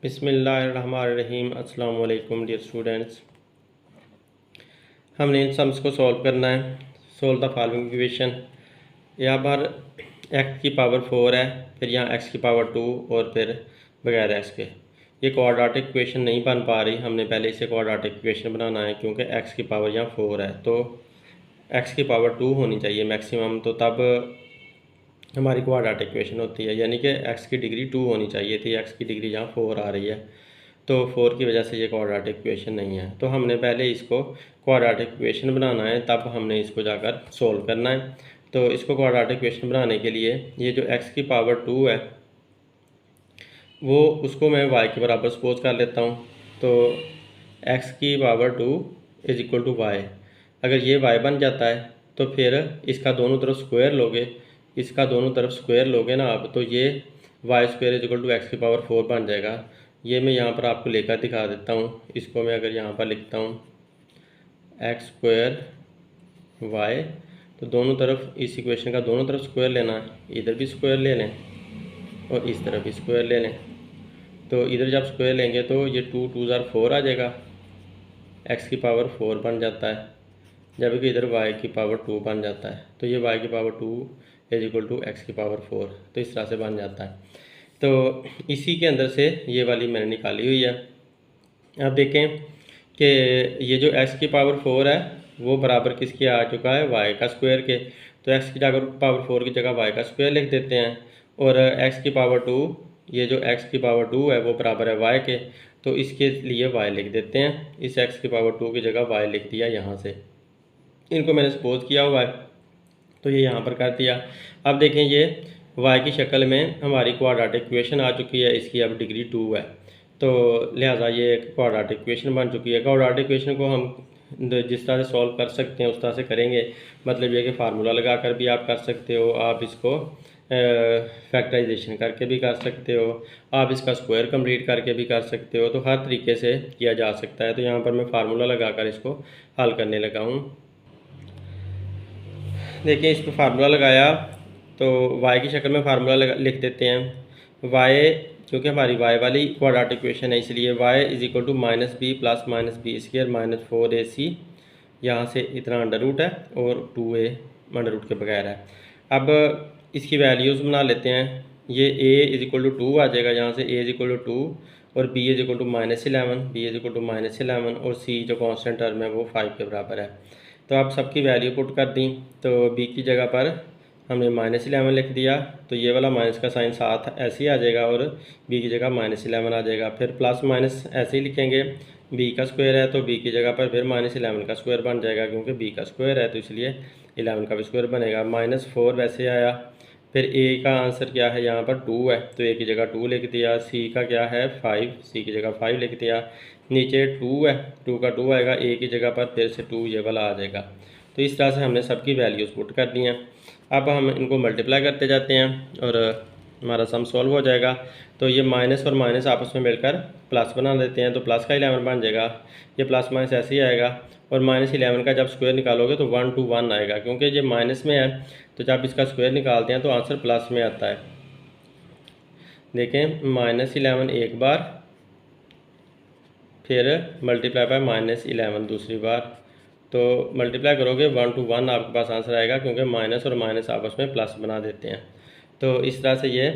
बिस्मिल्लाहिर्रहमानिर्रहीम। अस्सलाम वालेकुम डियर स्टूडेंट्स। हमने इन सम्स को सॉल्व करना है। Solve the following equation. यहाँ पर x की पावर 4 है, फिर यहाँ x की पावर 2 और फिर बगैर x के। ये क्वाड्रेटिक इक्वेशन नहीं बन पा रही। हमने पहले इसे क्वाड्रेटिक इक्वेशन बनाना है क्योंकि x की पावर यहाँ 4 है, तो x की पावर 2 होनी चाहिए मैक्सिमम, तो तब हमारी क्वाड्रेटिक इक्वेशन होती है। यानी कि x की डिग्री 2 होनी चाहिए थी, x की डिग्री यहाँ 4 आ रही है, तो 4 की वजह से ये क्वाड्रेटिक इक्वेशन नहीं है। तो हमने पहले इसको क्वाड्रेटिक इक्वेशन बनाना है, तब हमने इसको जाकर सोल्व करना है। तो इसको क्वाड्रेटिक इक्वेशन बनाने के लिए ये जो x की पावर 2 है वो उसको मैं y के बराबर सपोज कर लेता हूँ। तो x की power 2 is equal to y. अगर ये y बन जाता है तो फिर इसका दोनों तरफ स्क्वायर लोगे, इसका दोनों तरफ स्क्वायर लोगे ना आप, तो ये y square is equal to x की पावर 4 बन जाएगा। ये मैं यहाँ पर आपको लेकर दिखा देता हूँ। इसको मैं अगर यहाँ पर लिखता हूँ एक्स स्क्वायर वाई, तो दोनों तरफ इस इक्वेशन का दोनों तरफ स्क्वायर लेना है, इधर भी स्क्वायर ले लें और इस तरफ भी स्क्वायर ले लें। तो इधर जब स्क्वायर लेंगे तो ये 2 2 ज़ार 4 आ जाएगा, एक्स की पावर 4 बन जाता है, जबकि इधर y की पावर 2 बन जाता है। तो ये y की power 2 is equal to x की पावर 4, तो इस तरह से बन जाता है। तो इसी के अंदर से ये वाली मैंने निकाली हुई है। अब देखें कि ये जो x की पावर 4 है वो बराबर किसके आ चुका है, y का स्क्वायर के। तो x की जगह पावर 4 की जगह y का स्क्वायर लिख देते हैं, और x की पावर 2, ये जो x की पावर 2 है वो बराबर है y के, तो इसके लिए y लिख देते हैं। इस x की पावर 2 की जगह y लिख दिया यहाँ से। इनको मैंने सपोज किया हुआ है, तो ये यहाँ पर कर दिया। अब देखें ये y की शक्ल में हमारी क्वाड्रेटिक इक्वेशन आ चुकी है, इसकी अब डिग्री 2 है, तो लिहाजा ये एक क्वाड्रेटिक इक्वेशन बन चुकी है। क्वाड्रेटिक इक्वेशन को हम जिस तरह से सॉल्व कर सकते हैं उस तरह से करेंगे। मतलब ये कि फार्मूला लगा कर भी आप कर सकते हो, आप इसको फैक्टराइजेशन करके भी कर सकते हो, आप इसका स्क्वायर कंप्लीट करके भी कर सकते हो, तो हर तरीके से किया जा सकता है। तो यहाँ पर मैं फार्मूला लगा कर इसको हल करने लगा हूँ। देखिए इस पर फार्मूला लगाया तो y की शक्ल में फार्मूला लिख देते हैं। y क्योंकि हमारी y वाली क्वाड्रेटिक इक्वेशन है, इसलिए y is equal to minus b plus minus b square minus 4ac, यहाँ से इतना अंडर रूट है और 2a अंडर रूट के बगैर है। अब इसकी वैल्यूज़ बना लेते हैं। ये a इज इक्वल टू 2 आ जाएगा, यहाँ से a इज इक्वल टू 2 और b is equal to -11, b is equal to -11 और c जो कांस्टेंट टर्म है वो 5 के बराबर है। तो आप सबकी वैल्यू पुट कर दी, तो b की जगह पर हमने -11 लिख दिया, तो ये वाला माइनस का साइन साथ ऐसे ही आ जाएगा और b की जगह -11 आ जाएगा। फिर प्लस माइनस ऐसे ही लिखेंगे, b का स्क्वायर है तो b की जगह पर फिर -11 का स्क्वायर बन जाएगा, क्योंकि b का स्क्वायर है तो इसलिए 11 का भी स्क्वायर बनेगा। -4 वैसे आया। फिर a का आंसर क्या है, यहाँ पर 2 है तो a की जगह 2 लिख दिया। c का क्या है 5, c की जगह 5 लिख दिया। नीचे 2 है, 2 का 2 आएगा, a की जगह पर फिर से 2 ये वाला आ जाएगा। तो इस तरह से हमने सबकी वैल्यूज़ पुट कर दी हैं। अब हम इनको मल्टीप्लाई करते जाते हैं और हमारा सम सॉल्व हो जाएगा। तो ये माइनस और माइनस आपस में मिलकर प्लस बना देते हैं, तो प्लस का 11 बन जाएगा। ये प्लस माइनस ऐसे ही आएगा, और -11 का जब स्क्वायर निकालोगे तो 1 to 1 आएगा, क्योंकि ये माइनस में है तो जब इसका स्क्वायर निकालते हैं तो आंसर प्लस में आता है। देखें -11 एक बार, फिर मल्टीप्लाई बाय -11 दूसरी बार, तो मल्टीप्लाई करोगे 1 to 1 आपके पास आंसर आएगा, क्योंकि माइनस और माइनस आपस में प्लस बना देते हैं। तो इस तरह से ये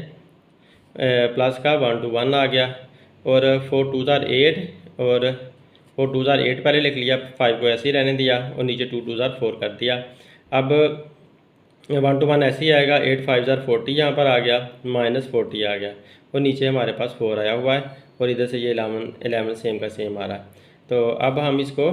प्लस का 1 to 1 आ गया। और 4 2 ज़ार 8 और 4 2 ज़ार 8 पहले लिख लिया, 5 को ऐसे ही रहने दिया और नीचे 2 2 ज़ार 4 कर दिया। अब 1 to 1 ऐसे ही आएगा, 8 5 ज़ार 40 यहाँ पर आ गया, -40 आ गया और नीचे हमारे पास 4 आया हुआ है और इधर से ये 11 सेम का सेम आ रहा है। तो अब हम इसको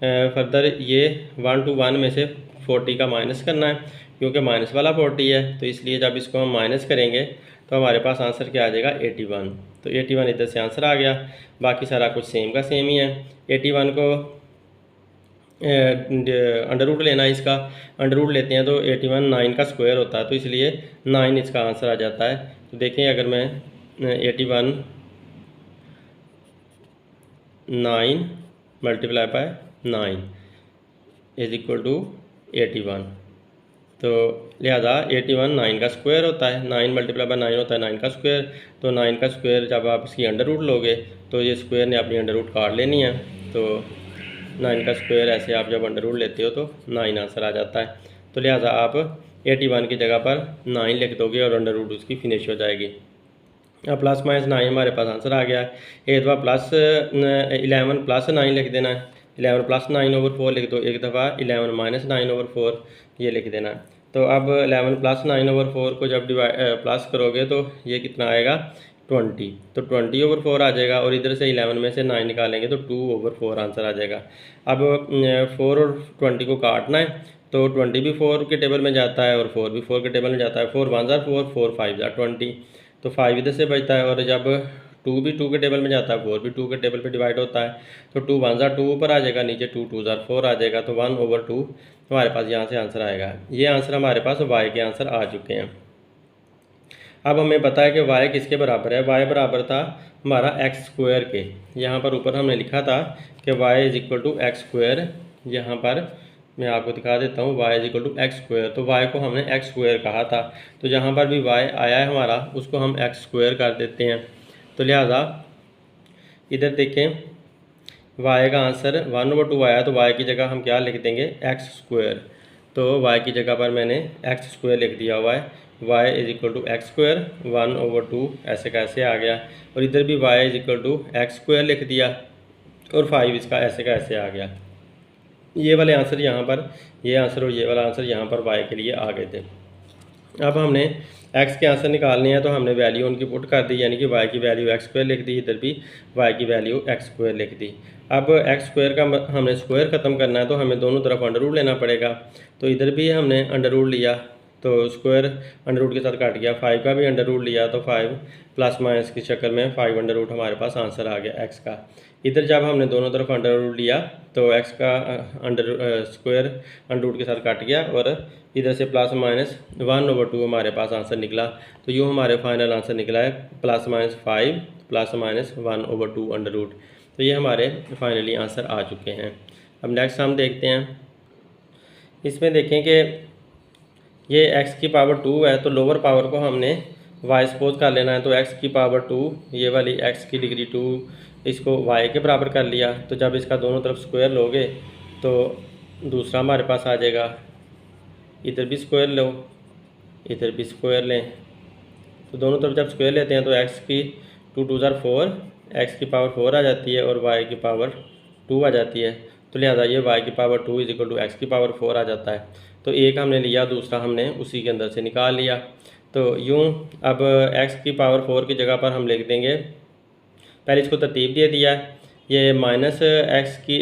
फर्दर ये 1 to 1 में से 40 का माइनस करना है, क्योंकि माइनस वाला 40 है, तो इसलिए जब इसको हम माइनस करेंगे तो हमारे पास आंसर क्या आ जाएगा 81। तो 81 इधर से आंसर आ गया। बाकी सारा कुछ सेम का सेम ही है। 81 को अंडर रूट लेना है, इसका अंडर रूट लेते हैं तो 81 9 का स्क्वायर होता है, तो इसलिए 9 इसका आंसर आ जाता है। तो देखें अगर मैं 81 9 multiply by 9 is equal to 81, तो लिहाजा 81 9 का स्क्वायर होता है, 9 मल्टीप्लाई बाय 9 होता है 9 का स्क्वायर। तो 9 का स्क्वायर जब आप इसकी अंडर रूट लोगे तो ये स्क्वायर ने अपनी अंडर रूट काट लेनी है। तो 9 का स्क्वायर ऐसे आप जब अंडर रूट लेते हो तो 9 आंसर आ जाता है। तो लिहाजा आप 81 की जगह पर 9 लिख दोगे और अंडर रूट उसकी फिनिश हो जाएगी। अब प्लस माइनस 9 हमारे पास आंसर आ गया है। एक दफ़ा प्लस 11 प्लस 9 लिख देना है, 11 प्लस 9/4 लिख दो। एक दफ़ा 11 माइनस 9/4 ये लिख देना है। तो अब 11 प्लस 9/4 को जब प्लस करोगे तो ये कितना आएगा 20। तो 20/4 आ जाएगा और इधर से 11 में से 9 निकालेंगे तो 2/4 आंसर आ जाएगा। अब 4 और 20 को काटना है तो 20 भी 4 के टेबल में जाता है और 4 भी 4 के टेबल में जाता है। 4 1 ज़ा 4, 4 5 ज़ा 20, तो 5 इधर से बचता है। और जब 2 भी 2 के टेबल में जाता है, 4 भी 2 के टेबल पे डिवाइड होता है। तो 2 1 ज़ा 2 ऊपर आ जाएगा, नीचे 2 2 ज़ा 4 आ जाएगा। तो 1/2 हमारे पास यहाँ से आंसर आएगा। ये आंसर हमारे पास y के आंसर आ चुके हैं। अब हमें पता है कि y किसके बराबर है। y बराबर था हमारा x स्क्वायर के। यहाँ पर ऊपर हमने लिखा था कि y = x स्क्वायर। यहाँ पर मैं आपको दिखा देता हूँ, y = x स्क्वायर। तो y को हमने x स्क्वायर कहा था, तो जहाँ पर भी y आया है हमारा उसको हम x स्क्वायर कर देते हैं। तो लिहाजा इधर देखें y का आंसर 1/2 आया, तो y की जगह हम क्या लिख देंगे x स्क्वायर। तो y की जगह पर मैंने x स्क्वायर लिख दिया हुआ है। y = x स्क्वायर 1/2 ऐसे कैसे आ गया। और इधर भी y = x स्क्वायर लिख दिया और 5 इसका ऐसे का ऐसे आ गया। ये वाले आंसर यहाँ पर, ये आंसर और ये वाला आंसर यहाँ पर y के लिए आ गए थे। अब हमने x के आंसर निकालने हैं तो हमने वैल्यू उनकी पुट कर दी, यानी कि y की वैल्यू x स्क्वायर लिख दी, इधर भी y की वैल्यू x स्क्वायर लिख दी। अब x स्क्वायर का हमने स्क्वायर ख़त्म करना है तो हमें दोनों तरफ अंडर रूट लेना पड़ेगा। तो इधर भी हमने अंडर रूट लिया तो स्क्वायर अंडर रूट के साथ काट गया। 5 का भी अंडर रूट लिया तो 5 प्लस माइनस की चक्कर में 5 अंडर रूट हमारे पास आंसर आ गया x का। इधर जब हमने दोनों तरफ अंडर रूट लिया तो x का स्क्वायर अंडर रूट के साथ काट गया और इधर से प्लस माइनस 1/2 हमारे पास आंसर निकला। तो यूँ हमारे फाइनल आंसर निकला है +- 5 +- 1/2 अंडर रूट। तो ये हमारे फाइनली आंसर आ चुके हैं। अब नेक्स्ट हम देखते हैं, इसमें देखें कि ये x की पावर 2 है तो लोअर पावर को हमने y सपोज कर लेना है। तो x की पावर 2, ये वाली x की डिग्री 2, इसको y के बराबर कर लिया। तो जब इसका दोनों तरफ स्क्वायर लोगे तो दूसरा हमारे पास आ जाएगा। इधर भी स्क्वायर लो, इधर भी स्क्वायर लें, तो दोनों तरफ जब स्क्वायर लेते हैं तो x की 2 2 ज़ा 4, x की पावर 4 आ जाती है और y की पावर 2 आ जाती है। तो लिहाजा ये y की पावर 2 = x की पावर 4 आ जाता है। तो एक हमने लिया, दूसरा हमने उसी के अंदर से निकाल लिया। तो यूँ अब x की पावर 4 की जगह पर हम लिख देंगे, पहले इसको तरतीब दे दिया है। ये माइनस x की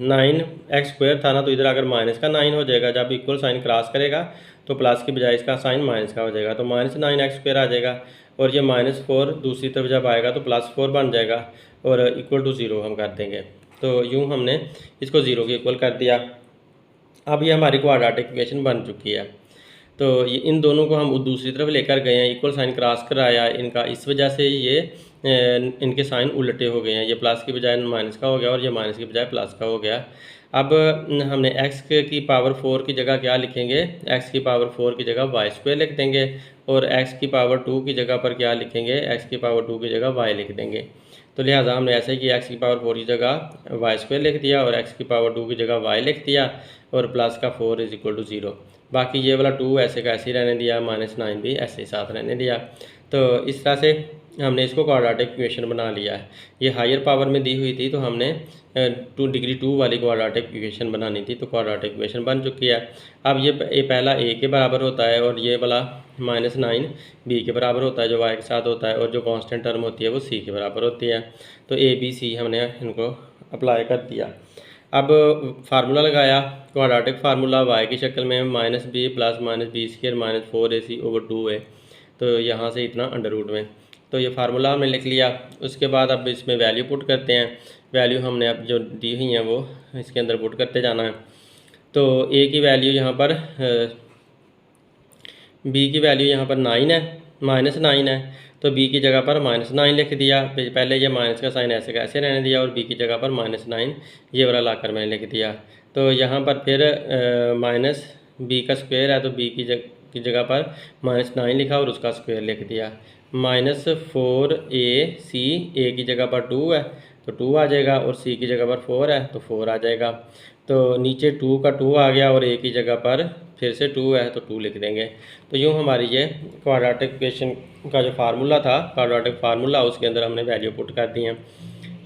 9 x स्क्वायर था ना, तो इधर अगर माइनस का 9 हो जाएगा, जब इक्वल साइन क्रॉस करेगा तो प्लस की बजाय इसका साइन माइनस का हो जाएगा। तो -9 x स्क्वायर आ जाएगा और ये -4 दूसरी तरफ जब आएगा तो +4 बन जाएगा और = 0 हम कर देंगे। तो यूँ हमने इसको 0 के इक्वल कर दिया। अब ये हमारी क्वाड्रेटिक इक्वेशन बन चुकी है। तो ये इन दोनों को हम दूसरी तरफ लेकर गए हैं, इक्वल साइन क्रॉस कराया इनका, इस वजह से ये इनके साइन उल्टे हो गए हैं। ये प्लस की बजाय माइनस का हो गया और ये माइनस की बजाय प्लस का हो गया। अब हमने x की पावर 4 की जगह क्या लिखेंगे, x की पावर 4 की जगह y स्क्वायर लिख देंगे और x की पावर 2 की जगह पर क्या लिखेंगे, x की पावर 2 की जगह y लिख देंगे। तो लिहाजा हमने ऐसे ही किया, x की पावर 4 की जगह y स्क्वायर लिख दिया और x की पावर 2 की जगह y लिख दिया और प्लस का 4 = 0। बाकी ये वाला 2 ऐसे का ऐसे ही रहने दिया, -9 भी ऐसे ही साथ रहने दिया। तो इस तरह से हमने इसको क्वाड्रेटिक इक्वेशन बना लिया है। ये हायर पावर में दी हुई थी तो हमने 2 डिग्री 2 वाली क्वाड्रेटिक इक्वेशन बनानी थी, तो क्वाड्रेटिक इक्वेशन बन चुकी है। अब ये पहला a के बराबर होता है और ये वाला -9 b के बराबर होता है जो y के साथ होता है, और जो कांस्टेंट टर्म होती है वो c के बराबर होती है। तो a b c हमने इनको अप्लाई कर दिया। अब फार्मूला लगाया, क्वाड्रेटिक फार्मूला y की शक्ल में -b + -b² -4ac/2a। तो यहाँ से इतना अंडर रूट में, तो ये फार्मूला हमने लिख लिया। उसके बाद अब इसमें वैल्यू पुट करते हैं। वैल्यू हमने अब जो दी हुई हैं वो इसके अंदर पुट करते जाना है। तो a की वैल्यू यहाँ पर b की वैल्यू यहाँ पर 9 है, -9 है, तो b की जगह पर -9 लिख दिया। पहले ये माइनस का साइन ऐसे का ऐसे रहने दिया और b की जगह पर -9 ये वाला लाकर मैंने लिख दिया। तो यहाँ पर फिर बी का स्क्वायर है तो बी की जगह पर -9 लिखा और उसका स्क्वायर लिख दिया। -4ac, ए की जगह पर 2 है तो 2 आ जाएगा, और सी की जगह पर 4 है तो 4 आ जाएगा। तो नीचे 2 का 2 आ गया और ए की जगह पर फिर से 2 है तो 2 लिख देंगे। तो यूँ हमारी ये क्वाड्रेटिक इक्वेशन का जो फार्मूला था, क्वाड्रेटिक फार्मूला, उसके अंदर हमने वैल्यू पुट कर दी है।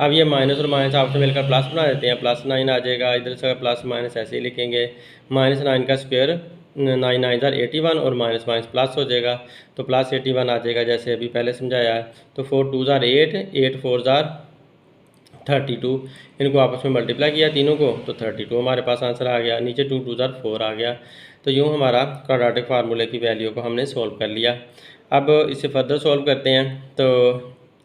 अब ये माइनस और माइनस आपस में मिलकर प्लस बना देते हैं, +9 आ जाएगा। इधर से प्लस माइनस ऐसे ही लिखेंगे, -9 का स्क्वायर 9 9 81 और माइनस माइनस प्लस हो जाएगा तो +81 आ जाएगा, जैसे अभी पहले समझाया है। तो 4 2 8, 8 4 32, इनको आपस में मल्टीप्लाई किया तीनों को तो 32 हमारे पास आंसर आ गया। नीचे 2 2 4 आ गया। तो यूँ हमारा क्वाड्रेटिक फार्मूले की वैल्यू को हमने सोल्व कर लिया। अब इसे फर्दर सोल्व करते हैं। तो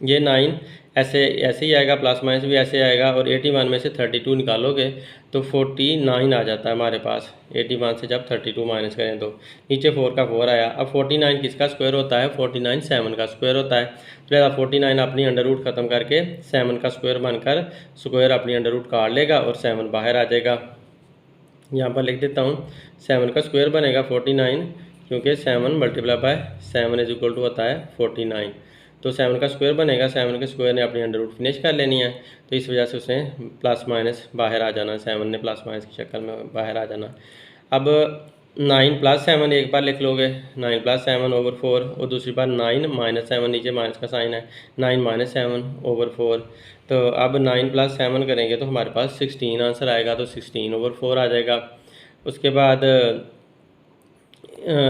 ये 9 ऐसे ही आएगा, प्लस माइनस भी ऐसे आएगा, और 81 में से 32 निकालोगे तो 49 आ जाता है हमारे पास। 81 से जब 32 माइनस करें तो नीचे 4 का 4 आया। अब 49 किसका स्क्वायर होता है? 49 7 का स्क्वायर होता है। तो 49 अपनी अंडर रूट ख़त्म करके 7 का स्क्वायर बनकर स्क्वायर अपनी अंडर रूट काट लेगा और 7 बाहर आ जाएगा। यहाँ पर लिख देता हूँ, 7 का स्क्वायर बनेगा 49, क्योंकि 7 multiply by 7 is equal to होता है 49। तो 7 का स्क्वायर बनेगा, 7 के स्क्वायर ने अपनी अंडर रूट फिनिश कर लेनी है, तो इस वजह से उसे प्लस माइनस बाहर आ जाना, 7 ने प्लस माइनस की शक्ल में बाहर आ जाना। अब 9 + 7 एक बार लिख लोगे, 9 + 7 / 4, और दूसरी बार 9 - 7, नीचे माइनस का साइन है, 9 - 7 / 4। तो अब 9 + 7 करेंगे तो हमारे पास 16 आंसर आएगा, तो 16 / 4 आ जाएगा। उसके बाद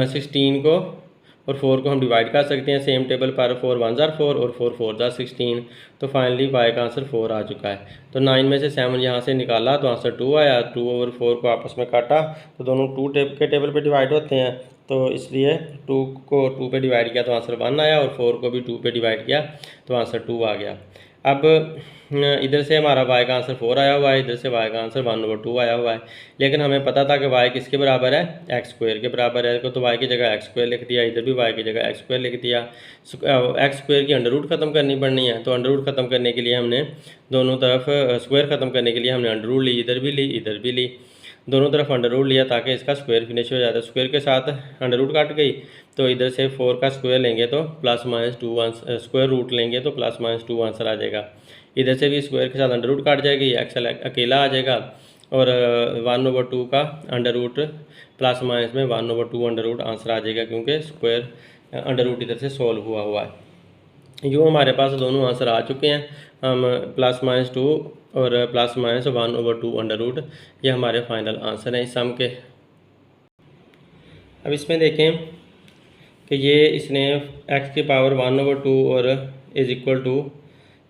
16 को और 4 को हम डिवाइड कर सकते हैं सेम टेबल पर, 4 1 * 4 और 4 4 * 16। तो फाइनली y का आंसर 4 आ चुका है। तो 9 में से 7 यहाँ से निकाला तो आंसर 2 आया। 2/4 को आपस में काटा तो दोनों 2 के टेबल पे डिवाइड होते हैं, तो इसलिए 2 को 2 पे डिवाइड किया तो आंसर 1 आया, और 4 को भी 2 पे डिवाइड किया तो आंसर 2 आ गया। अब इधर से हमारा y का आंसर 4 आया हुआ है, इधर से y का आंसर 1/2 आया हुआ है। लेकिन हमें पता था कि y किसके बराबर है? x² के बराबर है, तो y की जगह x² लिख दिया, इधर भी y की जगह x² लिख दिया। x² की अंडर रूट ख़त्म करनी पड़नी है, तो अंडर रूट ख़त्म करने के लिए हमने दोनों तरफ स्क्वायर ख़त्म करने के लिए हमने अंडर रूट ली, इधर भी ली इधर भी ली, दोनों तरफ अंडर रूट लिया ताकि इसका स्क्वायर फिनिश हो जाता है। स्क्वायर के साथ अंडर रूट कट गई, तो इधर से 4 का स्क्वायर लेंगे तो +-2 स्क्वायर रूट लेंगे तो +-2 आंसर आ जाएगा। इधर से भी स्क्वायर के साथ अंडर रूट काट जाएगी, x अकेला आ जाएगा, और 1/2 का अंडर रूट प्लस माइनस में 1/2 अंडर रूट आंसर आ जाएगा, क्योंकि स्क्वायर अंडर रूट इधर से सॉल्व हुआ है। यूँ हमारे पास दोनों आंसर आ चुके हैं। हम +-2 और +-1/2 अंडर रूट, ये हमारे फाइनल आंसर हैं इस सम के। अब इसमें देखें कि ये इसने x की पावर 1/2 और इज इक्वल टू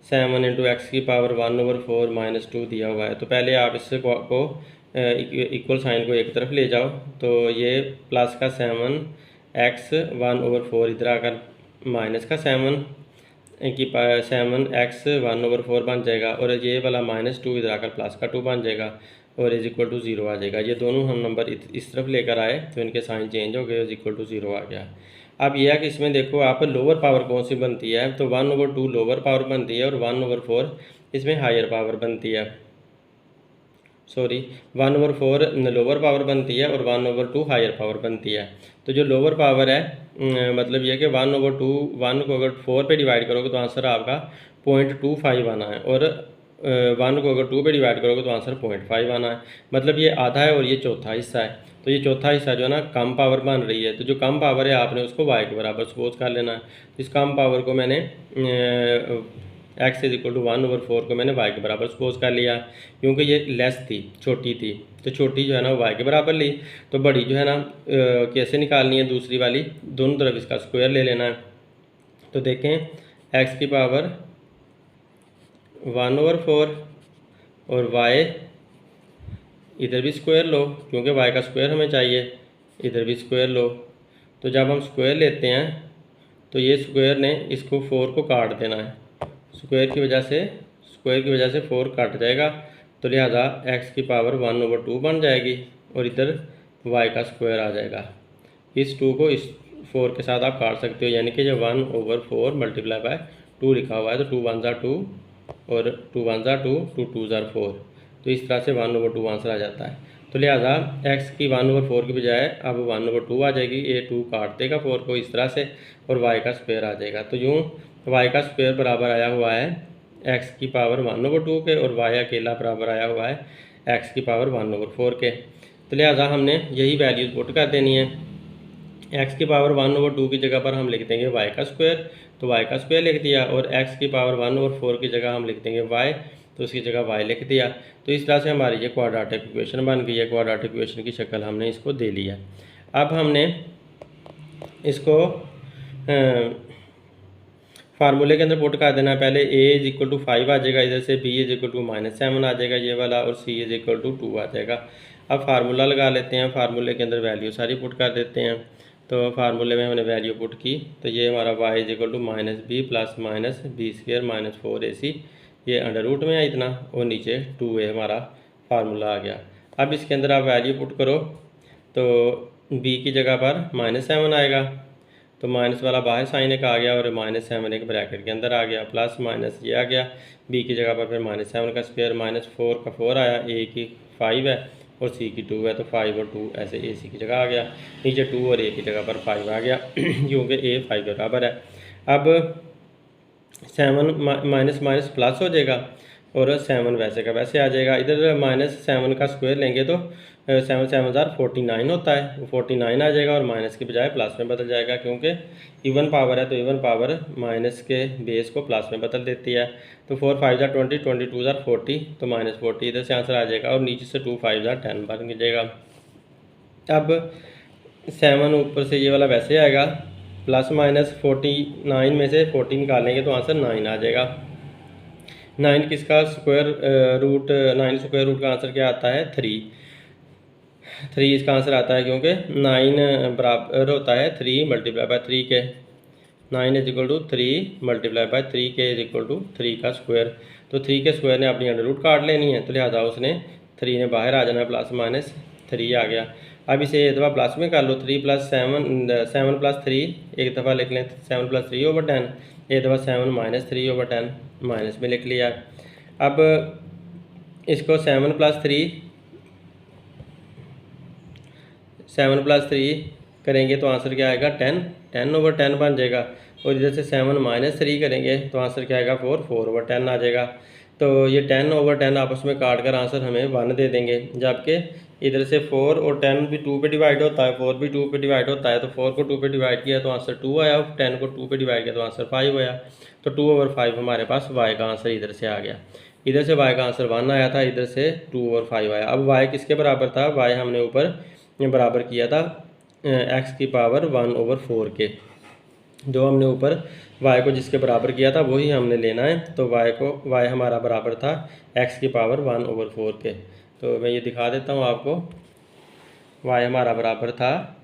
7 × x की पावर 1/4 - 2 दिया हुआ है। तो पहले आप इससे को इक्वल साइन को एक तरफ ले जाओ, तो ये प्लस का 7x 1/4 इधर आकर माइनस का 7 7x 1/4 बन जाएगा, और ये वाला -2 इधर आकर प्लस का 2 बन जाएगा, और इज इक्वल टू 0 आ जाएगा। ये दोनों हम नंबर इस तरफ लेकर आए तो इनके साइन चेंज हो गए, इज इक्वल टू 0 आ गया। अब यह है कि इसमें देखो आप लोअर पावर कौन सी बनती है, तो 1/2 लोअर पावर बनती है और 1/4 इसमें हायर पावर बनती है। सॉरी, 1/4 लोअर पावर बनती है और 1/2 हायर पावर बनती है। तो जो लोअर पावर है मतलब यह कि 1/2 1 को अगर 4 पे डिवाइड करोगे तो आंसर आपका 0.25 आना है, और 1 को अगर 2 पे डिवाइड करोगे तो आंसर 0.5 आना है। मतलब ये आधा है और ये चौथा हिस्सा है। तो ये चौथा हिस्सा जो है ना कम पावर बन रही है, तो जो कम पावर है आपने उसको y के बराबर सपोज कर लेना है। इस कम पावर को मैंने x इज इक्वल टू 1/4 को मैंने y के बराबर सपोज कर लिया, क्योंकि ये लेस थी, छोटी थी, तो छोटी जो है ना y के बराबर ली। तो बड़ी जो है ना कैसे निकालनी है, दूसरी वाली दोनों तरफ इसका स्क्वायर ले लेना है। तो देखें x की पावर 1/4 और y इधर भी स्क्वायर लो, क्योंकि y का स्क्वायर हमें चाहिए, इधर भी स्क्वायर लो। तो जब हम स्क्वायर लेते हैं तो ये स्क्वायर ने इसको 4 को काट देना है, स्क्वायर की वजह से 4 कट जाएगा, तो लिहाजा x की पावर 1/2 बन जाएगी, और इधर y का स्क्वायर आ जाएगा। इस 2 को इस 4 के साथ आप काट सकते हो, यानी कि जो 1/4 मल्टीप्लाई बाय 2 लिखा हुआ है, तो 2 1 ज़ा 2 और 2 1 ज़ा 2, 2 2 ज़ा 4, तो इस तरह से 1/2 आंसर आ जाता है। तो लिहाजा x की 1/4 की बजाय अब 1/2 आ जाएगी। ये 2 काट देगा 4 को इस तरह से और y का स्क्वायर आ जाएगा। तो यूँ y का स्क्वायर बराबर आया हुआ है x की पावर 1/2 के और y अकेला बराबर आया हुआ है x की पावर 1/4 के। तो लिहाजा हमने यही वैल्यूज पुट कर देनी है। x की पावर 1/2 की जगह पर हम लिख देंगे y का स्क्वायर, तो y का स्क्वायर लिख दिया, और x की पावर 1/4 की जगह हम लिख देंगे y, तो उसकी जगह y लिख दिया। तो इस तरह से हमारी ये क्वाड्रेटिक इक्वेशन बन गई है। क्वाड्रेटिक इक्वेशन की शक्ल हमने इसको दे लिया। अब हमने इसको फार्मूले के अंदर पुट कर देना है। पहले a = 5 आ जाएगा, इधर से b = -7 आ जाएगा ये वाला, और c = 2 आ जाएगा। अब फार्मूला लगा लेते हैं। फार्मूले के अंदर वैल्यू सारी पुट कर देते हैं। तो फार्मूले में हमने वैल्यू पुट की, तो ये हमारा y = -b + -b² - 4ac, ये अंडर रूट में है इतना, और नीचे 2a हमारा फार्मूला आ गया। अब इसके अंदर आप वैल्यू पुट करो, तो b की जगह पर -7 आएगा, तो माइनस वाला बाहर साइन एक आ गया, और -7 एक ब्रैकेट के अंदर आ गया, प्लस माइनस ये आ गया। b की जगह पर फिर -7 का स्क्वायर, -4 का 4 आया, a की 5 है और c की 2 है, तो 5 और 2 ऐसे ac की जगह आ गया। नीचे 2 और a की जगह पर 5 आ गया क्योंकि a 5 के बराबर है। अब 7 माइनस माइनस प्लस हो जाएगा, और 7 वैसे का वैसे आ जाएगा। इधर -7 का स्क्वायर लेंगे तो 7 7 49 होता है, वो 49 आ जाएगा, और माइनस के बजाय प्लस में बदल जाएगा, क्योंकि इवन पावर है तो इवन पावर माइनस के बेस को प्लस में बदल देती है। तो 4 5 20, 22 40, तो -40 इधर से आंसर आ जाएगा, और नीचे से 2 5 10 बन जाएगा। अब 7 ऊपर से ये वाला वैसे आएगा, प्लस माइनस 49 में से 40 निकालेंगे तो आंसर 9 आ जाएगा। 9 किसका स्क्वायर रूट, 9 स्क्वायर रूट का आंसर क्या आता है? 3 इसका आंसर आता है, क्योंकि 9 बराबर होता है 3 × 3 के। 9 = 3 × 3 के = 3 का स्क्वायर। तो 3 के स्क्वायर ने अपनी अंडर रूट काट लेनी है, तो लिहाजा उसने 3 ने बाहर आ जाना है, प्लस माइनस 3 आ गया। अब इसे एक दफ़ा प्लस में कर लो, 3 + 7 7 + 3 एक दफ़ा लिख लें 7 + 3/10, एक दफ़ा 7 - 3/10 माइनस में लिख लिया। अब इसको 7 + 3 करेंगे तो आंसर क्या आएगा? 10/10 बन जाएगा, और इधर से 7 - 3 करेंगे तो आंसर क्या आएगा? 4/10 आ जाएगा। तो ये 10/10 आपस में काट कर आंसर हमें 1 दे देंगे, जबकि इधर से 4 और 10 भी 2 पे डिवाइड होता है, 4 भी 2 पे डिवाइड होता है, तो 4 को 2 पे डिवाइड किया तो आंसर 2 आया, 10 को 2 पे डिवाइड किया तो आंसर 5 आया। तो 2/5 हमारे पास y का आंसर इधर से आ गया। इधर से y का आंसर 1 आया था, इधर से 2/5 आया। अब y किसके बराबर था? y हमने ऊपर बराबर किया था x की पावर 1/4 के। जो हमने ऊपर y को जिसके बराबर किया था वही हमने लेना है। तो y हमारा बराबर था x की पावर 1/4 के। तो मैं ये दिखा देता हूँ आपको, y हमारा बराबर था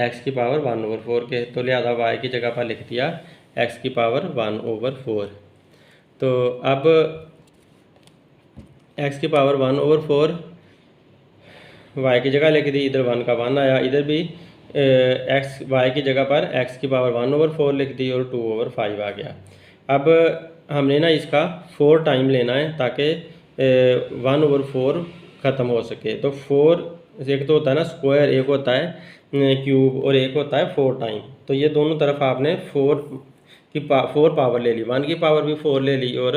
x की पावर 1/4 के, तो लिहाजा y की जगह पर लिख दिया x की पावर 1/4। तो अब x की पावर 1/4 y की जगह लिख दी, इधर 1 का 1 आया, इधर भी y की जगह पर x की पावर 1/4 लिख दी, और 2/5 आ गया। अब हमने ना इसका 4 टाइम लेना है, ताकि 1/4 ख़त्म हो सके। तो 4 एक तो होता है ना स्क्वायर, एक होता है क्यूब, और एक होता है 4 टाइम। तो ये दोनों तरफ आपने 4 पावर ले ली, 1 की पावर भी 4 ले ली, और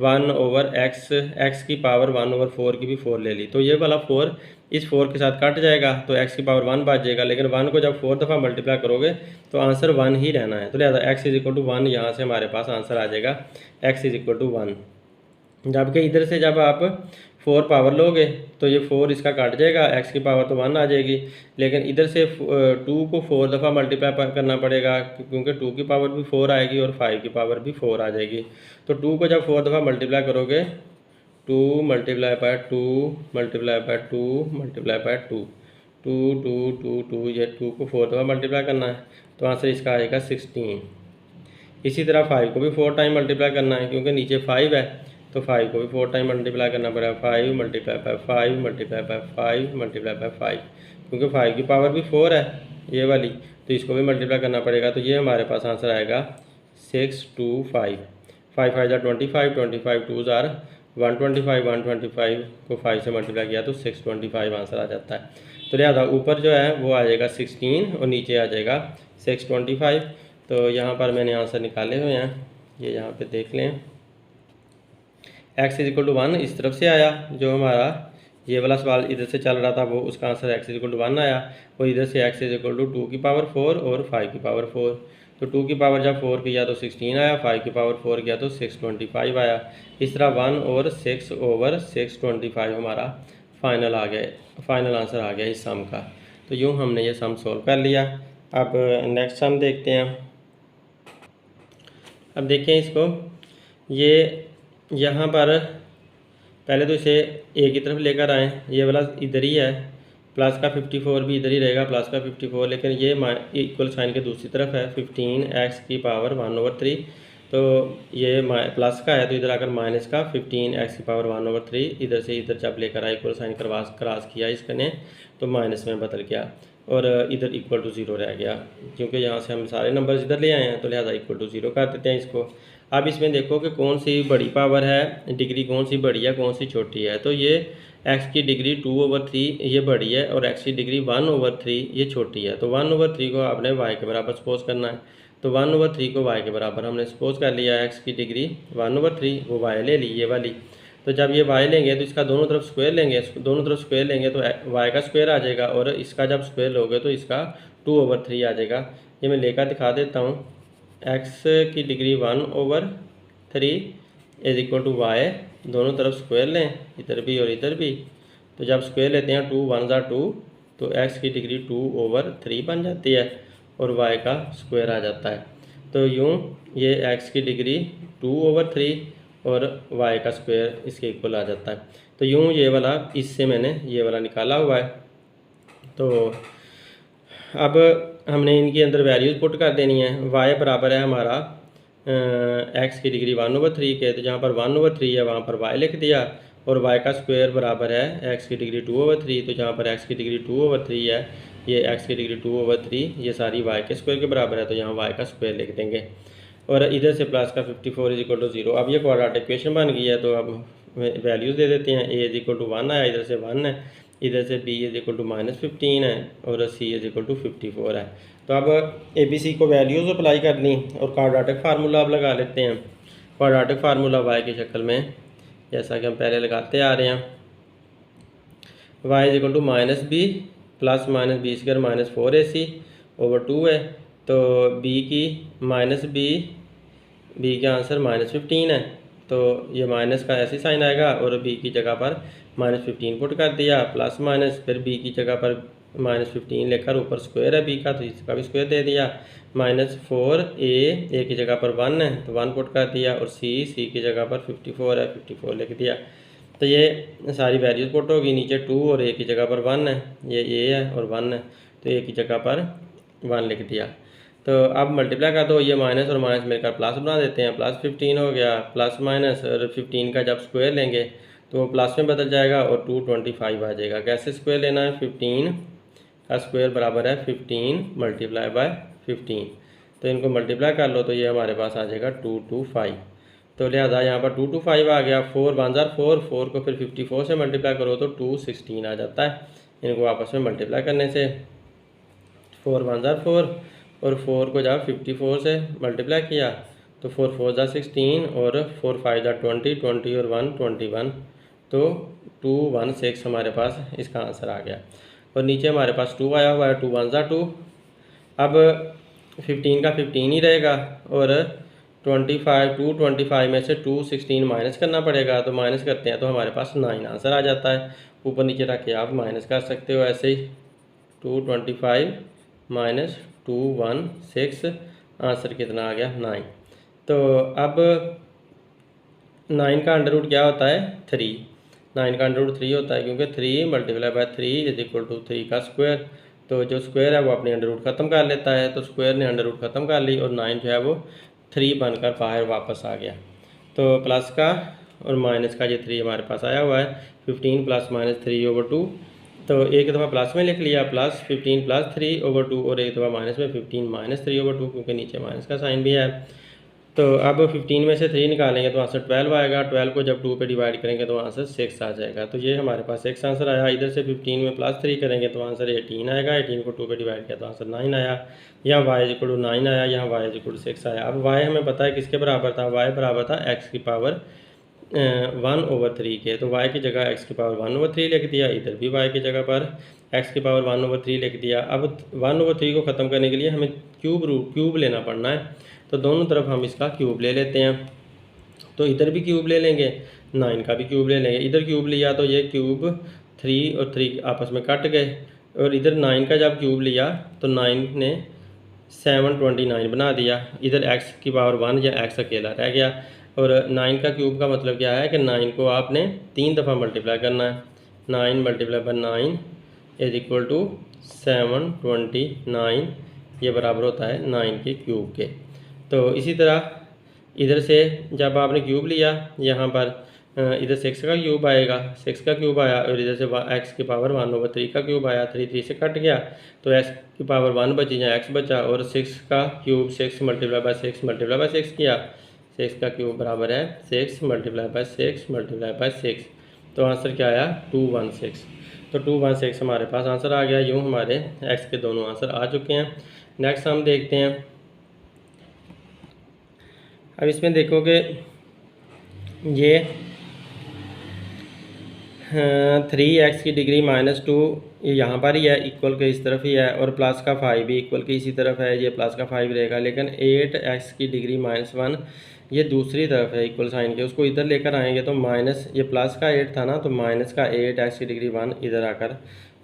1/x की पावर 1/4 की भी 4 ले ली। तो ये वाला 4 इस 4 के साथ कट जाएगा, तो x की पावर 1 बच जाएगा, लेकिन 1 को जब 4 दफ़ा मल्टीप्लाई करोगे तो आंसर 1 ही रहना है। तो लिहाजा x = 1 यहाँ से हमारे पास आंसर आ जाएगा x = 1। जबकि इधर से जब आप 4 पावर लोगे तो ये 4 इसका कट जाएगा, x की पावर तो 1 आ जाएगी, लेकिन इधर से 2 को 4 दफ़ा मल्टीप्लाई करना पड़ेगा, क्योंकि 2 की पावर भी 4 आएगी और 5 की पावर भी 4 आ जाएगी। तो 2 को जब 4 दफ़ा मल्टीप्लाई करोगे, 2 × 2 × 2 × 2 2 2 2 2, ये 2 को 4 दफ़ा मल्टीप्लाई करना है, तो आंसर इसका आएगा 16। इसी तरह 5 को भी 4 टाइम मल्टीप्लाई करना है, क्योंकि नीचे 5 है, तो 5 को भी 4 टाइम मल्टीप्लाई करना पड़ेगा। 5 × 5 × 5 × 5, क्योंकि 5 की पावर भी 4 है ये वाली, तो इसको भी मल्टीप्लाई करना पड़ेगा। तो ये हमारे पास आंसर आएगा 6 2 5 5 5 25 25 2 125 को 5 से मल्टीप्लाई किया तो 625 आंसर आ जाता है। तो लिहाजा ऊपर जो है वो आ जाएगा 16 और नीचे आ जाएगा 625। तो यहाँ पर मैंने आंसर निकाले हुए हैं, ये यहाँ पे देख लें। x इज इक्वल टू 1 इस तरफ से आया, जो हमारा ये वाला सवाल इधर से चल रहा था वो उसका answer x is equal to 1 आया, और इधर से x इज इक्वल टू 2 की पावर 4 और 5 की पावर 4। तो 2 की पावर जब 4 किया तो 16 आया, 5 की पावर 4 किया तो 625 आया। इस तरह 1 और 6 ओवर 625 हमारा फाइनल आ गया, फाइनल आंसर आ गया इस सम का। तो यूँ हमने ये सम सॉल्व कर लिया। अब नेक्स्ट सम देखते हैं। अब देखें इसको, ये यहाँ पर पहले तो इसे ए की तरफ लेकर आएँ, ये वाला इधर ही है, प्लस का 54 भी इधर ही रहेगा, प्लस का 54, लेकिन ये इक्वल साइन के दूसरी तरफ है, 15x की पावर 1/3। तो ये प्लस का है तो इधर आकर माइनस का 15x की पावर 1/3, इधर से इधर जब लेकर आए इक्वल साइन क्रॉस किया इसने तो माइनस में बदल गया और इधर इक्वल टू 0 रह गया। क्योंकि यहाँ से हम सारे नंबर्स इधर ले आए हैं तो लिहाजा इक्वल टू 0 कर देते हैं इसको। अब इसमें देखो कि कौन सी बड़ी पावर है, डिग्री कौन सी बड़ी है कौन सी छोटी है। तो ये x की डिग्री 2/3 ये बड़ी है और x की डिग्री 1/3 ये छोटी है। तो 1/3 को आपने y के बराबर सपोज करना है। तो 1/3 को y के बराबर हमने सपोज कर लिया, x की डिग्री 1/3 वो y ले ली ये वाली। तो जब ये y लेंगे तो इसका दोनों तरफ स्क्वायर लेंगे, दोनों तरफ स्क्वायर लेंगे तो y का स्क्वायर आ जाएगा और इसका जब स्क्वायर लोगे तो इसका 2/3 आ जाएगा। ये मैं लेकर दिखा देता हूँ। x की degree 1/3 is equal to y, दोनों तरफ स्क्वायर लें इधर भी और इधर भी। तो जब स्क्वायर लेते हैं 2 1 2 तो x की डिग्री 2/3 बन जाती है और y का स्क्वायर आ जाता है। तो यूँ ये x की डिग्री 2/3 और y का स्क्वायर इसके इक्वल आ जाता है। तो यूँ ये वाला इससे मैंने ये वाला निकाला हुआ है। तो अब हमने इनके अंदर वैल्यूज़ पुट कर देनी है। y बराबर है हमारा x की डिग्री 1/3 के, तो जहाँ पर 1/3 है वहाँ पर y लिख दिया, और y का स्क्वायर बराबर है x की डिग्री 2/3, तो जहाँ पर x की डिग्री 2/3 है ये x की डिग्री 2/3 ये सारी y के स्क्वायर के बराबर है, तो यहाँ y का स्क्वायर लिख देंगे। और इधर से प्लस का 54 इज इक्वल टू 0। अब ये क्वाड्रेटिक इक्वेशन बन गई है, तो अब वैल्यूज़ दे देते हैं। a इज इक्वल टू 1 आया, इधर से 1 है, इधर से b इज इक्वल टू -15 है और c इज इक्वल टू 54 है। तो अब ABC को वैल्यूज़ अप्लाई कर ली और क्वाड्रेटिक फार्मूला अब लगा लेते हैं। क्वाड्रेटिक फार्मूला y की शक्ल में जैसा कि हम पहले लगाते आ रहे हैं, y is equal to -b plus -b² -4ac over 2 है। तो b की b का आंसर -15 है, तो ये माइनस का ऐसे साइन आएगा और b की जगह पर -15 पुट कर दिया, प्लस माइनस, फिर b की जगह पर -15 लेकर ऊपर स्क्वायर है b का तो इसका भी स्क्वायर दे दिया, -4a की जगह पर 1 है तो 1 पुट कर दिया, और c की जगह पर 54 है 54 लिख दिया। तो ये सारी वैल्यूज पुट होगी, नीचे 2 और a की जगह पर 1 है, ये a है और 1 है तो a की जगह पर 1 लिख दिया। तो अब मल्टीप्लाई कर दो, ये माइनस और माइनस मिलकर प्लस बना देते हैं, +15 हो गया, प्लस माइनस, और 15 का जब स्क्वायर लेंगे तो वो प्लस में बदल जाएगा और 225 आ जाएगा। कैसे स्क्वायर लेना है, 15 का स्क्वायर बराबर है 15 मल्टीप्लाई बाय 15, तो इनको मल्टीप्लाई कर लो तो ये हमारे पास आ जाएगा 225। तो लिहाजा यहाँ पर 225 आ गया, 4 1 4, 4 को फिर 54 से मल्टीप्लाई करो तो 216 आ जाता है। इनको आपस में मल्टीप्लाई करने से 4 1 4 और 4 को जब 54 से मल्टीप्लाई किया तो 4 4 16 और 4 5 20, 20 और 1 21, तो 216 हमारे पास इसका आंसर आ गया। और नीचे हमारे पास 2 आया हुआ है, 2 1 2। अब 15 का 15 ही रहेगा और 225 में से 216 माइनस करना पड़ेगा, तो माइनस करते हैं तो हमारे पास 9 आंसर आ जाता है। ऊपर नीचे रख के आप माइनस कर सकते हो ऐसे ही, 225 माइनस 216, आंसर कितना आ गया 9। तो अब 9 का अंडर रूट क्या होता है 3, 9 का अंडर रूट 3 होता है, क्योंकि 3 multiply by 3 is equal to 3 का स्क्वायर। तो जो स्क्वायर है वो अपने अंडर रूट ख़त्म कर लेता है, तो स्क्वायर ने अंडर रूट ख़त्म कर ली और 9 जो है वो 3 बनकर बाहर वापस आ गया। तो प्लस का और माइनस का ये 3 हमारे पास आया हुआ है, 15 प्लस माइनस 3/2। तो एक दफ़ा प्लस में लिख लिया, प्लस 15 प्लस 3/2, और एक दफ़ा माइनस में 15 माइनस 3/2, क्योंकि नीचे माइनस का साइन भी है। तो अब 15 में से 3 निकालेंगे तो आंसर 12 आएगा। 12 को जब 2 पे डिवाइड करेंगे तो आंसर 6 आ जाएगा। तो ये हमारे पास 6 आंसर आया। इधर से 15 में +3 करेंगे तो आंसर 18 आएगा। 18 को 2 पे डिवाइड किया तो आंसर 9 आया। यहाँ y = 9 आया, यहाँ y = 6 आया। अब y हमें पता है किसके बराबर था, y बराबर था x की पावर 1/3 के। तो y की जगह x की पावर 1/3 लिख दिया। इधर भी y की जगह पर x की पावर 1/3 लिख दिया। अब 1/3 को ख़त्म करने के लिए हमें क्यूब लेना पड़ना है। तो दोनों तरफ हम इसका क्यूब ले लेते हैं। तो इधर भी क्यूब ले लेंगे, 9 का भी क्यूब ले लेंगे। इधर क्यूब लिया तो ये क्यूब 3 और 3 आपस में कट गए, और इधर 9 का जब क्यूब लिया तो 9 ने 729 बना दिया। इधर x की पावर 1 या x अकेला रह गया। और 9 का क्यूब का मतलब क्या है कि 9 को आपने 3 दफ़ा मल्टीप्लाई करना है। 9 × 9 = 729, ये बराबर होता है 9 के क्यूब के। तो इसी तरह इधर से जब आपने क्यूब लिया, यहाँ पर इधर 6 का क्यूब आएगा, 6 का क्यूब आया, और इधर से x की पावर 1/3 का क्यूब आया। 3 3 से कट गया तो x की पावर 1 बची या x बचा, और 6 का क्यूब 6 × 6 × 6 किया। 6 का क्यूब बराबर है 6 × 6 × 6। तो आंसर क्या आया, 216। तो 216 हमारे पास आंसर आ गया। यूँ हमारे x के दोनों आंसर आ चुके हैं। नेक्स्ट हम देखते हैं। अब इसमें देखो कि ये 3x की डिग्री -2 ये यहाँ पर ही है, इक्वल के इस तरफ ही है, और प्लस का 5 भी इक्वल के इसी तरफ है, ये प्लस का 5 रहेगा। लेकिन 8x की डिग्री -1 ये दूसरी तरफ है इक्वल साइन के, उसको इधर लेकर आएंगे तो माइनस, ये प्लस का 8 था ना, तो माइनस का 8x की डिग्री 1 इधर आकर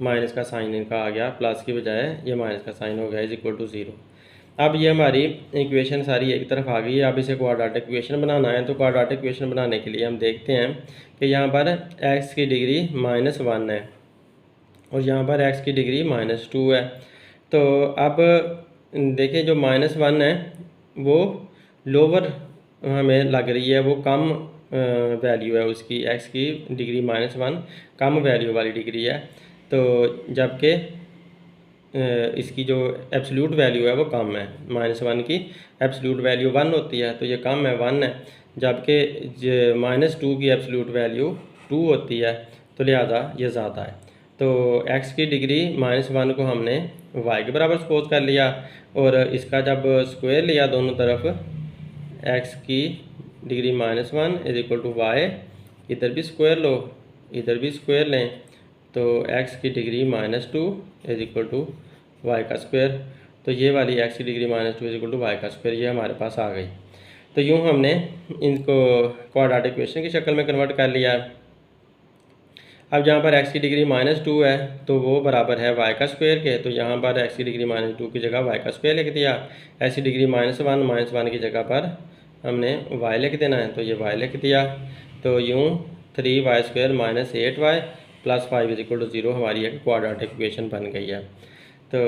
माइनस का साइन इनका आ गया, प्लस की बजाय ये माइनस का साइन हो गया =0। अब ये हमारी इक्वेशन सारी एक तरफ आ गई है। अब इसे क्वाड्रेटिक इक्वेशन बनाना है। तो क्वाड्रेटिक इक्वेशन बनाने के लिए हम देखते हैं कि यहाँ पर x की डिग्री -1 है और यहाँ पर x की डिग्री -2 है। तो अब देखिए जो -1 है वो लोअर हमें लग रही है, वो कम वैल्यू है उसकी, x की डिग्री -1 कम वैल्यू वाली डिग्री है। तो जबकि इसकी जो एब्सोल्यूट वैल्यू है वो कम है। -1 की एब्सोल्यूट वैल्यू 1 होती है, तो ये कम है, 1 है। जबकि -2 की एब्सोल्यूट वैल्यू 2 होती है, तो लिहाजा ये ज़्यादा है। तो x की डिग्री -1 को हमने y के बराबर सपोज कर लिया, और इसका जब स्क्वायर लिया दोनों तरफ, x की डिग्री -1 = y, इधर भी स्क्वायर लो, इधर भी स्क्वायर लें, तो x की डिग्री -2 = y का स्क्वायर। तो ये वाली x की डिग्री -2 = y का स्क्वायर ये हमारे पास आ गई। तो यूँ हमने इनको क्वाड्रेटिक इक्वेशन की शक्ल में कन्वर्ट कर लिया है। अब जहाँ पर x की डिग्री -2 है तो वो बराबर है y का स्क्वायर के, तो यहाँ पर x की डिग्री -2 की जगह y का स्क्वायर लिख दिया। x की डिग्री -1 की जगह पर हमने y लिख देना है, तो ये y लिख दिया। तो यूँ 3y² - 8y + 5 = 0 हमारी एक क्वाड्रेटिक इक्वेशन बन गई है। तो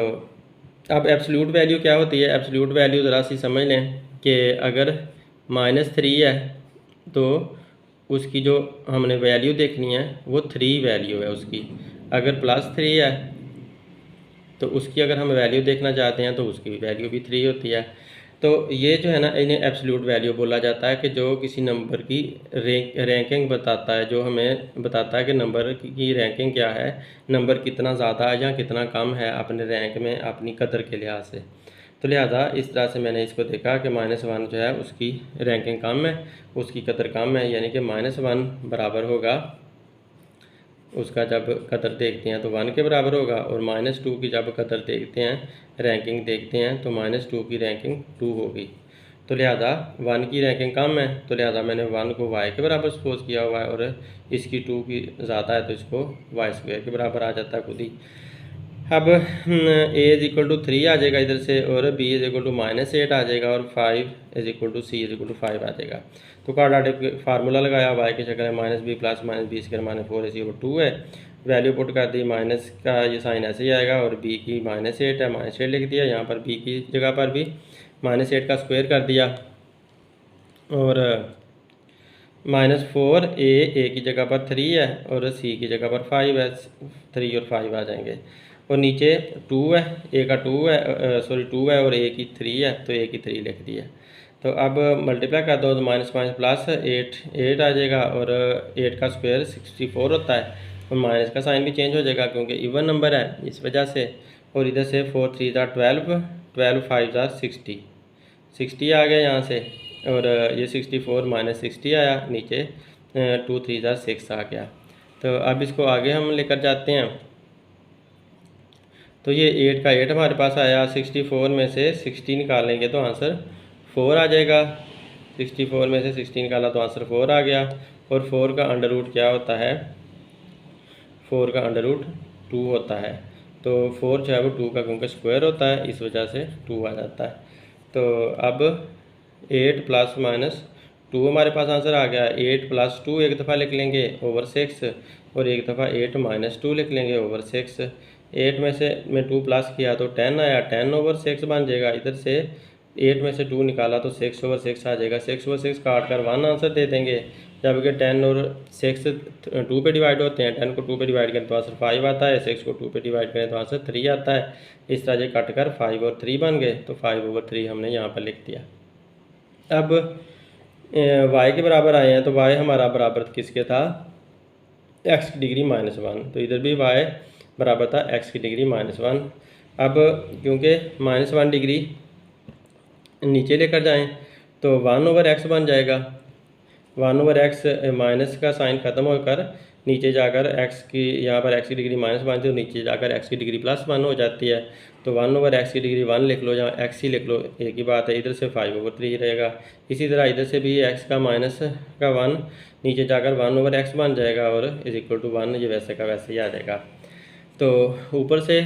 अब एब्सोल्यूट वैल्यू क्या होती है, एब्सोल्यूट वैल्यू ज़रा सी समझ लें कि अगर -3 है तो उसकी जो हमने वैल्यू देखनी है वो 3 वैल्यू है उसकी। अगर +3 है तो उसकी अगर हम वैल्यू देखना चाहते हैं तो उसकी वैल्यू भी 3 होती है। तो ये जो है ना, इन्हें एब्सोल्यूट वैल्यू बोला जाता है कि जो किसी नंबर की रैंकिंग बताता है, जो हमें बताता है कि नंबर की रैंकिंग क्या है, नंबर कितना ज़्यादा है या कितना कम है अपने रैंक में अपनी कदर के लिहाज से। तो लिहाजा इस तरह से मैंने इसको देखा कि -1 जो है उसकी रैंकिंग कम है, उसकी कदर कम है, यानी कि -1 बराबर होगा, उसका जब कदर देखते हैं तो 1 के बराबर होगा, और -2 की जब कदर देखते हैं, रैंकिंग देखते हैं, तो -2 की रैंकिंग 2 होगी। तो लिहाजा 1 की रैंकिंग कम है, तो लिहाजा मैंने 1 को y के बराबर सपोज किया हुआ है, और इसकी 2 की ज़्यादा है तो इसको y² के बराबर आ जाता है खुद ही। अब a = 3 आ जाएगा इधर से, और b = -8 आ जाएगा, और 5 = c = 5 आ जाएगा। तो क्वाड्रेटिक फार्मूला लगाया, y की शक्ल है -b + -b² - 4ac/2 है। वैल्यू पुट कर दी, माइनस का ये साइन ऐसे ही आएगा, और b की -8 है, -8 लिख दिया। यहाँ पर b की जगह पर भी -8 का स्क्वायर कर दिया, और -4a की जगह पर 3 है, और c की जगह पर 5 है, 3 और 5 आ जाएंगे। और नीचे 2 है, a का 2 है, 2 है, और a की 3 है, तो a की 3 लिख दी है। तो अब मल्टीप्लाई कर दो तो माइनस माइनस प्लस 8 आ जाएगा, और 8 का स्क्वायर 64 होता है, और माइनस का साइन भी चेंज हो जाएगा क्योंकि इवन नंबर है इस वजह से। और इधर से 4 3 12, 12 5 60 आ गया यहाँ से, और ये 64 माइनस 60 आया नीचे, 2 3 6 आ गया। तो अब इसको आगे हम लेकर जाते हैं। तो ये 8 का 8 हमारे पास आया, 64 में से 60 निकालेंगे तो आंसर 4 आ जाएगा। 64 में से 60 निकाला तो आंसर 4 आ गया। और 4 का अंडर रूट क्या होता है? 4 का अंडर रूट 2 होता है। तो 4 जो है वो 2 का क्योंकि स्क्वायर होता है, इस वजह से 2 आ जाता है। तो अब 8 प्लस माइनस 2 हमारे पास आंसर आ गया। 8 प्लस 2 एक दफ़ा लिख लेंगे ओवर 6, और एक दफ़ा 8 माइनस 2 लिख लेंगे ओवर 6। 8 में से 2 प्लस किया तो 10 आया, 10 ओवर 6 बन जाएगा। इधर से 8 में से 2 निकाला तो 6 ओवर 6 आ जाएगा। 6 ओवर 6 काट कर 1 आंसर दे देंगे, जबकि 10 और 6 2 पे डिवाइड होते हैं। 10 को 2 पे डिवाइड करें तो आंसर 5 आता है, 6 को 2 पे डिवाइड करें तो आंसर 3 आता है। इस तरह से कट कर 5 और 3 बन गए, तो 5 ओवर 3 हमने यहाँ पर लिख दिया। अब y के बराबर आए हैं, तो y हमारा बराबर किसके था? x की डिग्री -1। तो इधर भी y बराबर था x की डिग्री -1। अब क्योंकि -1 डिग्री नीचे लेकर जाएं तो 1 ओवर x बन जाएगा। 1 ओवर x माइनस का साइन ख़त्म होकर नीचे जाकर x की, यहाँ पर x की डिग्री -1 थी, नीचे जाकर x की डिग्री +1 हो जाती है। तो 1 ओवर x की डिग्री 1 लिख लो, जहाँ x ही लिख लो, एक ही बात है। इधर से 5 ओवर 3 रहेगा। इसी तरह इधर से भी x का माइनस का 1 नीचे जाकर 1 ओवर x बन जाएगा, और इज इक्वल टू 1, ये वैसे का वैसे ही आ जाएगा। तो ऊपर से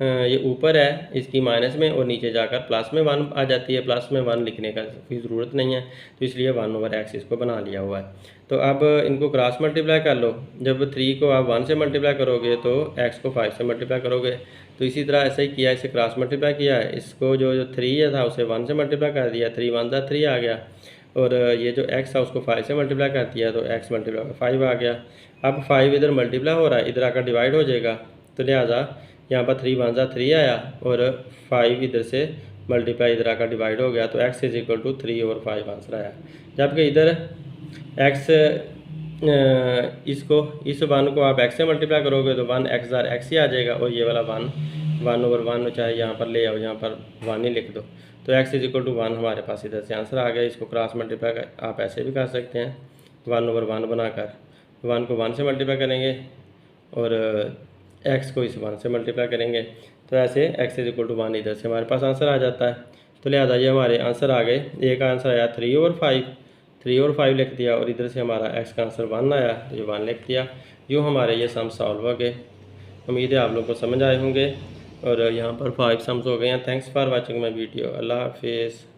ये ऊपर है इसकी माइनस में, और नीचे जाकर प्लस में 1 आ जाती है। प्लस में 1 लिखने का कोई ज़रूरत नहीं है, तो इसलिए 1 ओवर x इसको बना लिया हुआ है। तो अब इनको क्रॉस मल्टीप्लाई कर लो। जब 3 को आप 1 से मल्टीप्लाई करोगे तो x को 5 से मल्टीप्लाई करोगे। तो इसी तरह ऐसा ही किया, इसे क्रॉस मल्टीप्लाई किया है। इसको जो 3 था उसे 1 से मल्टीप्लाई कर दिया, 3 1 3 आ गया। और ये जो x था उसको 5 से मल्टीप्लाई कर दिया, तो x मल्टीप्लाई 5 आ गया। अब 5 इधर मल्टीप्लाई हो रहा है, इधर आकर डिवाइड हो जाएगा, तो लिहाजा यहाँ पर 3 1 3 आया, और 5 इधर से मल्टीप्लाई इधर आकर डिवाइड हो गया, तो x इज इक्वल टू 3 और 5 आंसर आया। जबकि इधर x इसको इस 1 को आप x से मल्टीप्लाई करोगे तो 1 x ही आ जाएगा, और ये वाला 1 ओवर 1 चाहे यहाँ पर ले आओ, यहाँ पर 1 ही लिख दो। तो x इज इक्वल टू 1 हमारे पास इधर से आंसर आ गया। इसको क्रॉस मल्टीप्लाई आप ऐसे भी कर सकते हैं, 1 ओवर 1 बनाकर 1 को 1 से मल्टीप्लाई करेंगे, और x को इस 1 से मल्टीप्लाई करेंगे, तो ऐसे x इज इक्वल टू 1 इधर से हमारे पास आंसर आ जाता है। तो लिहाजा ये हमारे आंसर आ गए। एक आंसर आया 3 ओवर 5, 3 और 5 लिख दिया, और इधर से हमारा x का आंसर 1 आया, तो ये 1 लिख दिया। यूँ हमारे ये सम सॉल्व हो गए। उम्मीद है आप लोगों को समझ आए होंगे, और यहाँ पर 5 सम्स हो गए हैं। Thanks for watching my video. अल्लाह हाफिज़।